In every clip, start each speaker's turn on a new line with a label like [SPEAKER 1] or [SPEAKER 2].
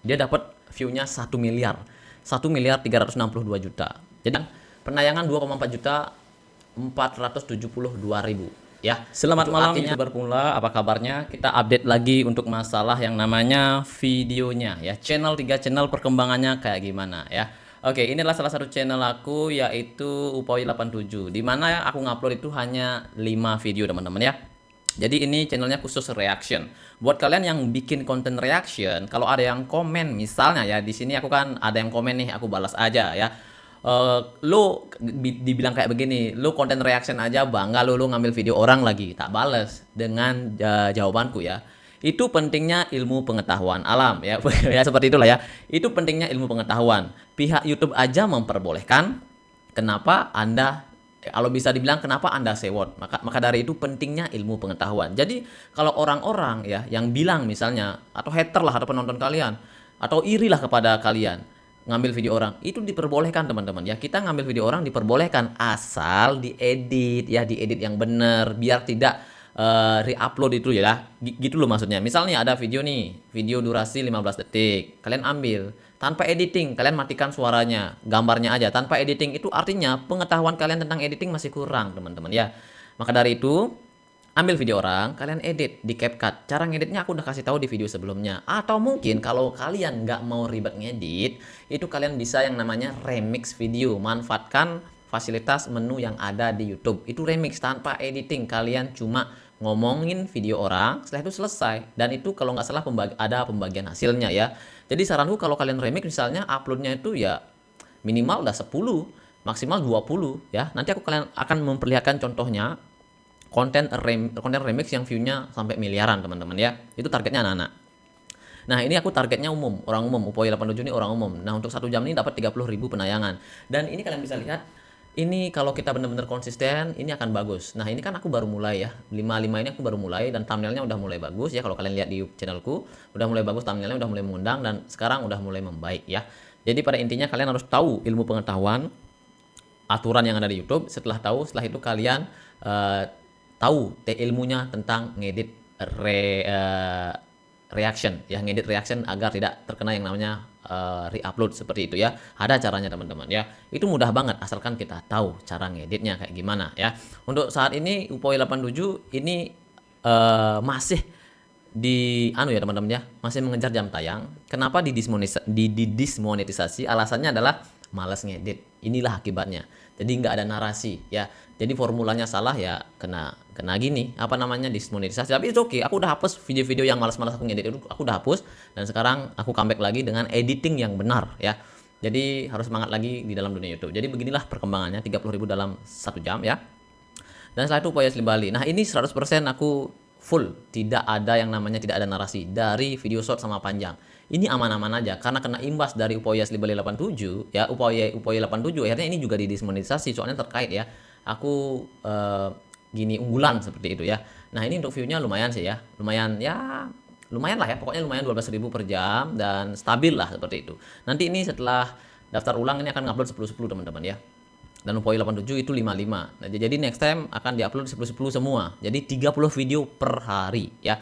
[SPEAKER 1] dia dapat view-nya 1 miliar. 1.362.000.000. Jadi penayangan 2,4 juta 472.000 ya. Selamat malam YouTuber pemula, apa kabarnya? Kita update lagi untuk masalah yang namanya videonya ya. Channel perkembangannya kayak gimana ya. Oke, inilah salah satu channel aku yaitu Upoy87, dimana aku ngupload itu hanya 5 video teman-teman ya. Jadi ini channelnya khusus reaction. Buat kalian yang bikin konten reaction, kalau ada yang komen misalnya ya, di sini aku kan ada yang komen nih, aku balas aja ya. Lu dibilang kayak begini, lu konten reaction aja bangga lu ngambil video orang lagi, tak balas dengan jawabanku ya. Itu pentingnya ilmu pengetahuan alam ya. Ya seperti itulah ya. Itu pentingnya ilmu pengetahuan. Pihak YouTube aja memperbolehkan, kenapa Anda kalau bisa dibilang kenapa Anda sewot? Maka dari itu pentingnya ilmu pengetahuan. Jadi kalau orang-orang ya yang bilang misalnya atau hater lah atau penonton kalian atau irilah kepada kalian ngambil video orang, itu diperbolehkan teman-teman ya. Kita ngambil video orang diperbolehkan asal diedit ya, diedit yang benar biar tidak re-upload itu ya. Gitu loh maksudnya. Misalnya ada video nih, video durasi 15 detik. Kalian ambil tanpa editing, kalian matikan suaranya, gambarnya aja tanpa editing. Itu artinya pengetahuan kalian tentang editing masih kurang teman-teman ya. Maka dari itu ambil video orang, kalian edit di CapCut. Cara ngeditnya aku udah kasih tahu di video sebelumnya. Atau mungkin kalau kalian nggak mau ribet ngedit, itu kalian bisa yang namanya remix video. Manfaatkan fasilitas menu yang ada di YouTube. Itu remix tanpa editing. Kalian cuma ngomongin video orang, setelah itu selesai. Dan itu kalau nggak salah ada pembagian hasilnya ya. Jadi saranku kalau kalian remix misalnya uploadnya itu ya minimal udah 10, maksimal 20 ya. Nanti kalian akan memperlihatkan contohnya konten remix yang view-nya sampai miliaran teman-teman ya. Itu targetnya anak-anak. Nah ini aku targetnya umum, orang umum. Upoy87 ini orang umum. Nah untuk 1 jam ini dapat 30.000 penayangan. Dan ini kalian bisa lihat, ini kalau kita benar-benar konsisten, ini akan bagus. Nah ini kan aku baru mulai ya, 55 ini aku baru mulai dan thumbnailnya udah mulai bagus ya. Kalau kalian lihat di channelku, udah mulai bagus, thumbnailnya udah mulai mengundang dan sekarang udah mulai membaik ya. Jadi pada intinya kalian harus tahu ilmu pengetahuan, aturan yang ada di YouTube. Setelah itu kalian tahu ilmunya tentang ngedit reaction ya, ngedit reaction agar tidak terkena yang namanya re-upload seperti itu ya. Ada caranya teman-teman ya. Itu mudah banget asalkan kita tahu cara ngeditnya kayak gimana ya. Untuk saat ini Upoy87 ini masih di ya teman-teman ya, masih mengejar jam tayang. Kenapa didismonetisasi? Alasannya adalah malas ngedit. Inilah akibatnya. Jadi nggak ada narasi ya. Jadi formulanya salah ya kena gini apa namanya dismonetisasi. Tapi itu oke. Aku udah hapus video-video yang malas-malas aku ngedit itu, aku udah hapus dan sekarang aku comeback lagi dengan editing yang benar ya. Jadi harus semangat lagi di dalam dunia YouTube. Jadi beginilah perkembangannya, 30.000 dalam 1 jam ya. Dan setelah itu Upoy asli Bali. Nah ini 100% aku full, tidak ada yang namanya tidak ada narasi dari video short sama panjang. Ini aman-aman aja karena kena imbas dari Upoy asli Bali 87 ya. Upoy 87 akhirnya ini juga didismonetisasi soalnya terkait ya. Aku gini unggulan seperti itu ya. Nah ini untuk view-nya lumayan sih ya, lumayan lah ya, pokoknya lumayan 12.000 per jam dan stabil lah seperti itu. Nanti ini setelah daftar ulang ini akan ngupload 10-10 teman-teman ya. Dan Upoy87 itu 55. Nah, jadi next time akan diupload 10-10 semua. Jadi 30 video per hari ya.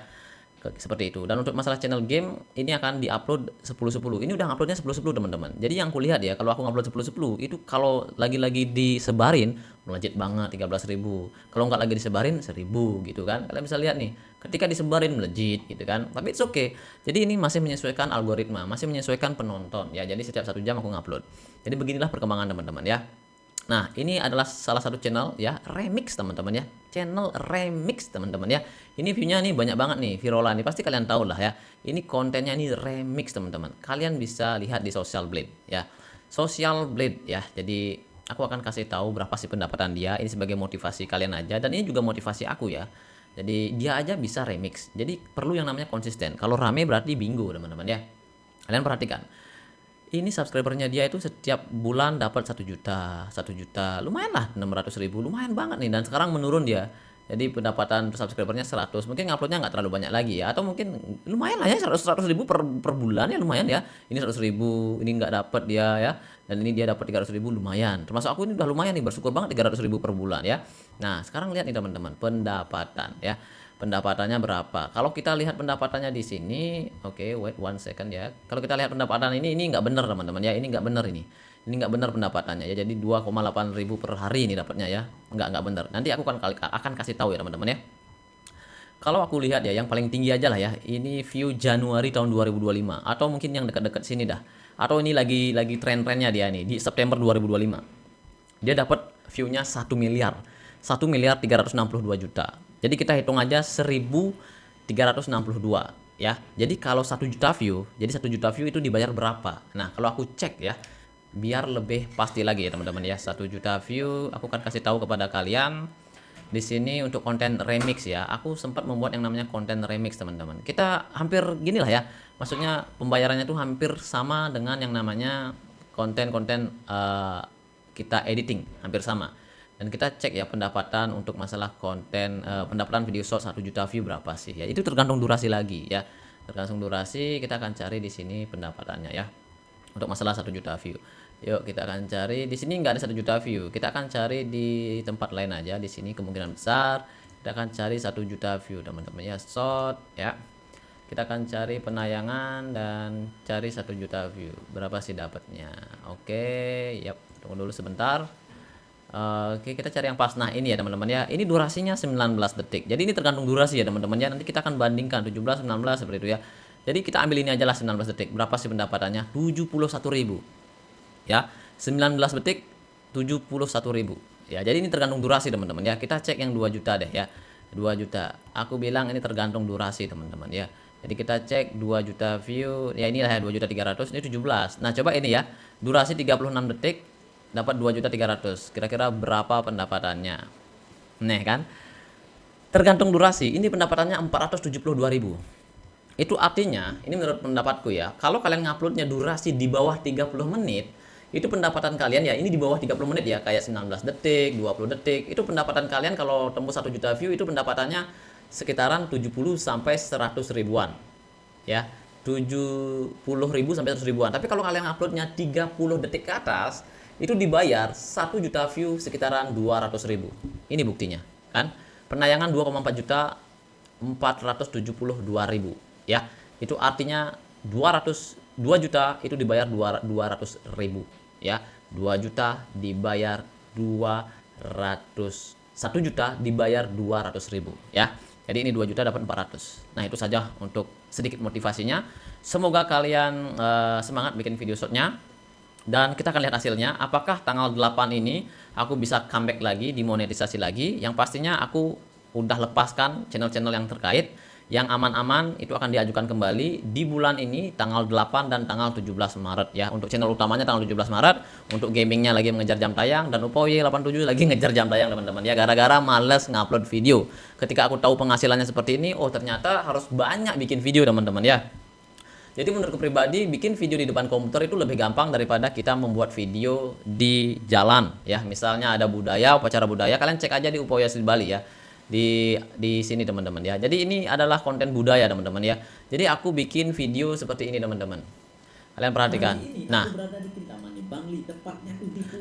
[SPEAKER 1] Seperti itu. Dan untuk masalah channel game ini akan diupload 10-10. Ini udah uploadnya 10-10 teman-teman. Jadi yang kulihat ya, kalau aku ngupload 10-10 itu kalau lagi-lagi disebarin melejit banget 13.000. Kalau nggak lagi disebarin 1.000 gitu kan. Kalian bisa lihat nih, ketika disebarin melejit gitu kan. Tapi it's okay. Jadi ini masih menyesuaikan algoritma, masih menyesuaikan penonton ya. Jadi setiap 1 jam aku ngupload. Jadi beginilah perkembangan teman-teman ya. Nah, ini adalah salah satu channel ya, remix teman-teman ya. Channel remix teman-teman ya. Ini view-nya nih banyak banget nih, viral nih. Pasti kalian tahu lah ya. Ini kontennya ini remix teman-teman. Kalian bisa lihat di Social Blade ya. Social Blade ya. Jadi aku akan kasih tahu berapa sih pendapatan dia. Ini sebagai motivasi kalian aja dan ini juga motivasi aku ya. Jadi dia aja bisa remix. Jadi perlu yang namanya konsisten. Kalau rame berarti bingo teman-teman ya. Kalian perhatikan. Ini subscribernya dia itu setiap bulan dapat 1 juta, 1 juta, lumayan lah 600.000, lumayan banget nih. Dan sekarang menurun dia, jadi pendapatan subscribernya 100, mungkin nguploadnya nggak terlalu banyak lagi ya, atau mungkin lumayan lah ya 100.000 per bulan ya, lumayan ya. Ini 100.000, ini nggak dapat dia ya, dan ini dia dapat 300.000, lumayan. Termasuk aku ini udah lumayan nih, bersyukur banget 300.000 per bulan ya. Nah sekarang lihat nih teman-teman, pendapatan ya. pendapatannya berapa. Kalau kita lihat pendapatannya di sini, oke, wait one second ya. Kalau kita lihat pendapatan ini nggak bener teman-teman ya, ini nggak bener ini nggak bener pendapatannya ya. Jadi 2,8 ribu per hari ini dapatnya ya, nggak bener. Nanti aku akan kasih tahu ya teman-teman ya. Kalau aku lihat ya, yang paling tinggi aja lah ya, ini view Januari tahun 2025 atau mungkin yang dekat-dekat sini dah. Atau ini lagi tren-trennya dia nih di September 2025. Dia dapat view-nya 1 miliar. 1 miliar 362 juta. Jadi kita hitung aja 1362 ya. Jadi kalau 1 juta view, jadi 1 juta view itu dibayar berapa? Nah, kalau aku cek ya, biar lebih pasti lagi ya teman-teman ya. 1 juta view, aku akan kasih tahu kepada kalian. Di sini untuk konten remix ya, aku sempat membuat yang namanya konten remix teman-teman. Kita hampir gini lah ya, maksudnya pembayarannya tuh hampir sama dengan yang namanya konten-konten kita editing, hampir sama. Dan kita cek ya pendapatan untuk masalah konten pendapatan video short 1 juta view berapa sih ya. Itu tergantung durasi lagi ya. Tergantung durasi kita akan cari di sini pendapatannya ya. Untuk masalah 1 juta view. Yuk kita akan cari di sini, nggak ada 1 juta view. Kita akan cari di tempat lain aja. Di sini kemungkinan besar kita akan cari 1 juta view teman-teman ya, short ya. Kita akan cari penayangan dan cari 1 juta view. Berapa sih dapatnya? Oke, yap, tunggu dulu sebentar. Oke, kita cari yang pas. Nah, ini ya teman-teman ya. Ini durasinya 19 detik. Jadi ini tergantung durasi ya teman-teman ya. Nanti kita akan bandingkan 17, 19 seperti itu ya. Jadi kita ambil ini aja lah 19 detik. Berapa sih pendapatannya? 71.000. Ya, 19 detik 71.000 ya. Jadi ini tergantung durasi teman-teman ya. Kita cek yang 2 juta deh ya, 2 juta. Aku bilang ini tergantung durasi teman-teman ya. Jadi kita cek 2 juta view ya, inilah ya 2.300.000 ini 17. Nah coba ini ya, durasi 36 detik dapat 2.300.000. Kira-kira berapa pendapatannya? Nih kan, tergantung durasi. Ini pendapatannya 472.000. Itu artinya, ini menurut pendapatku ya, kalau kalian nguploadnya durasi di bawah 30 menit, itu pendapatan kalian ya, ini di bawah 30 menit ya, kayak 19 detik, 20 detik, itu pendapatan kalian kalau tembus 1 juta view, itu pendapatannya sekitaran 70 sampai 100 ribuan. Ya, 70.000 sampai 100 ribuan. Tapi kalau kalian uploadnya 30 detik ke atas, itu dibayar 1 juta view sekitaran 200.000. Ini buktinya, kan? Penayangan 2,4 juta 472.000 ya. Itu artinya 2 juta itu dibayar 200.000 ya. 2 juta dibayar 200, 1 juta dibayar 200.000 ya. Jadi ini 2 juta dapat 400. Nah, itu saja untuk sedikit motivasinya. Semoga kalian semangat bikin video shotnya. Dan kita akan lihat hasilnya. Apakah tanggal 8 ini aku bisa comeback lagi, dimonetisasi lagi. Yang pastinya aku udah lepaskan channel-channel yang terkait. Yang aman-aman itu akan diajukan kembali di bulan ini tanggal 8 dan tanggal 17 Maret ya. Untuk channel utamanya tanggal 17 Maret, untuk gamingnya lagi mengejar jam tayang, dan Upoy 87 lagi ngejar jam tayang teman-teman ya, gara-gara males ngupload video. Ketika aku tahu penghasilannya seperti ini, oh ternyata harus banyak bikin video teman-teman ya. Jadi menurutku pribadi, bikin video di depan komputer itu lebih gampang daripada kita membuat video di jalan ya. Misalnya ada budaya, upacara budaya, kalian cek aja di Upoy asli Bali ya. Di sini teman-teman ya. Jadi ini adalah konten budaya teman-teman ya. Jadi aku bikin video seperti ini teman-teman. Kalian perhatikan.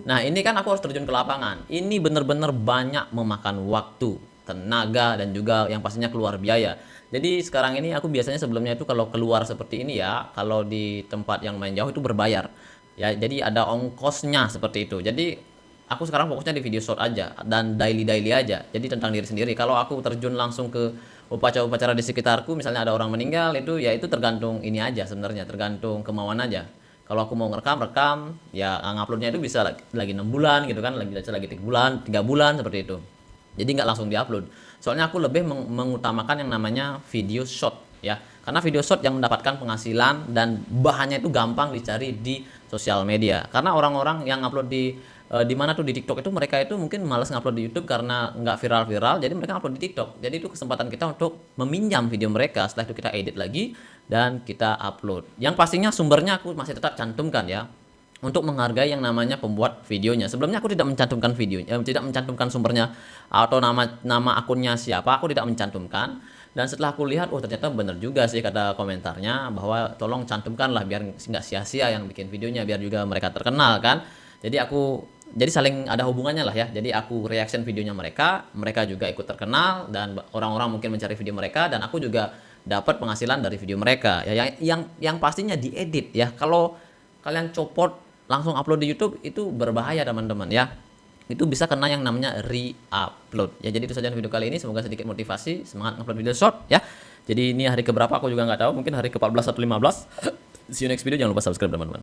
[SPEAKER 1] Nah, ini kan aku harus terjun ke lapangan. Ini bener-bener banyak memakan waktu, tenaga, dan juga yang pastinya keluar biaya. Jadi sekarang ini aku biasanya sebelumnya itu kalau keluar seperti ini ya, kalau di tempat yang main jauh itu berbayar. Ya, jadi ada ongkosnya seperti itu. Jadi aku sekarang fokusnya di video short aja dan daily aja. Jadi tentang diri sendiri. Kalau aku terjun langsung ke upacara-upacara di sekitarku, misalnya ada orang meninggal, itu ya itu tergantung ini aja sebenarnya, tergantung kemauan aja. Kalau aku mau rekam, ya nguploadnya itu bisa lagi 6 bulan gitu kan, lagi 3 bulan, 3 bulan seperti itu. Jadi nggak langsung diupload. Soalnya aku lebih mengutamakan yang namanya video short ya. Karena video short yang mendapatkan penghasilan dan bahannya itu gampang dicari di sosial media. Karena orang-orang yang upload di mana tuh di TikTok itu, mereka itu mungkin malas ngupload di YouTube karena nggak viral-viral, jadi mereka upload di TikTok. Jadi itu kesempatan kita untuk meminjam video mereka, setelah itu kita edit lagi dan kita upload. Yang pastinya sumbernya aku masih tetap cantumkan ya, untuk menghargai yang namanya pembuat videonya. Sebelumnya aku tidak mencantumkan videonya, tidak mencantumkan sumbernya atau nama akunnya siapa, aku tidak mencantumkan. Dan setelah aku lihat, oh ternyata benar juga sih kata komentarnya, bahwa tolong cantumkanlah biar nggak sia-sia yang bikin videonya, biar juga mereka terkenal kan. Jadi aku jadi saling ada hubungannya lah ya. Jadi aku reaction videonya mereka, mereka juga ikut terkenal dan orang-orang mungkin mencari video mereka dan aku juga dapat penghasilan dari video mereka. Ya yang pastinya diedit ya. Kalau kalian copot langsung upload di YouTube itu berbahaya teman-teman ya. Itu bisa kena yang namanya re-upload. Ya jadi itu saja video kali ini, semoga sedikit motivasi, semangat upload video short ya. Jadi ini hari keberapa aku juga nggak tahu, mungkin hari ke-14 atau 15. See you next video, jangan lupa subscribe teman-teman.